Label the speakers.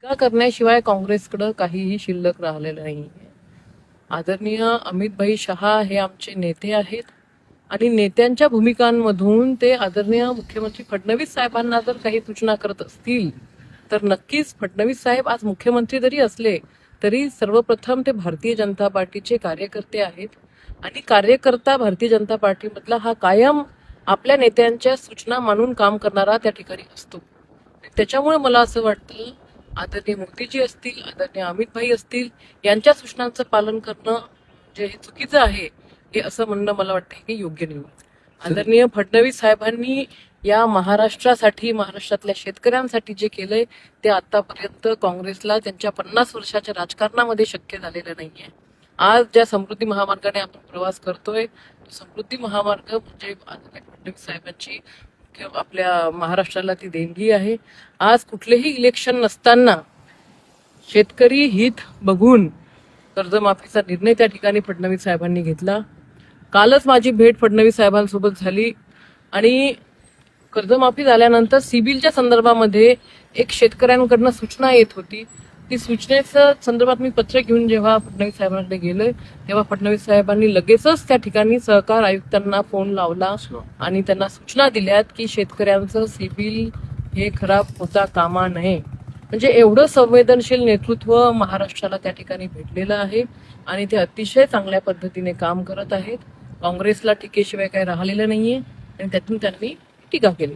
Speaker 1: टीका करण्याशिवाय काँग्रेसकडे काहीही शिल्लक राहिलेलं नाही. आदरणीय अमितभाई शहा हे आमचे नेते आहेत आणि नेत्यांच्या भूमिकांमधून ते आदरणीय मुख्यमंत्री फडणवीस साहेबांना जर काही सूचना करत असतील तर नक्कीच फडणवीस साहेब आज मुख्यमंत्री जरी असले तरी सर्वप्रथम ते भारतीय जनता पार्टीचे कार्यकर्ते आहेत आणि कार्यकर्ता भारतीय जनता पार्टीमधला हा कायम आपल्या नेत्यांच्या सूचना मानून काम करणारा त्या ठिकाणी असतो. त्याच्यामुळे मला असं वाटतं आदरणीय मोदीजी असतील, आदरणीय अमितभाई असतील, यांच्या सूचनांचं पालन करणं जे हे चुकीचं आहे हे असं म्हणणं मला वाटतं की योग्य नाही. आदरणीय फडणवीस साहेबांनी या महाराष्ट्रासाठी, महाराष्ट्रातल्या शेतकऱ्यांसाठी जे केलंय ते आतापर्यंत काँग्रेसला त्यांच्या 50 वर्षाच्या राजकारणामध्ये शक्य झालेलं नाहीये. आज ज्या समृद्धी महामार्गाने आपण प्रवास करतोय, तो समृद्धी महामार्ग म्हणजे आदरणीय फडणवीस साहेबांची आपल्या महाराष्ट्राला ती देणगी आहे. आज कुठलेही इलेक्शन नसताना शेतकरी हित बघून कर्जमाफीचा निर्णय त्या ठिकाणी फडणवीस साहेबांनी घेतला. कालच माझी भेट फडणवीस साहेबांसोबत झाली आणि कर्जमाफी झाल्यानंतर सिबिलच्या संदर्भामध्ये एक शेतकऱ्यांकडनं सूचना येत होती. ती सूचनेच्या संदर्भात मी पत्र घेऊन जेव्हा फडणवीस साहेबांकडे गेलोय तेव्हा फडणवीस साहेबांनी लगेचच त्या ठिकाणी सहकार आयुक्तांना फोन लावला आणि त्यांना सूचना दिल्यात की शेतकऱ्यांचं सिबिल हे खराब होता कामा नये. म्हणजे एवढं संवेदनशील नेतृत्व महाराष्ट्राला त्या ठिकाणी भेटलेलं आहे आणि ते अतिशय चांगल्या पद्धतीने काम करत आहेत. काँग्रेसला टीकेशिवाय काही राहिलेलं नाहीये आणि त्यातून त्यांनी टीका केली.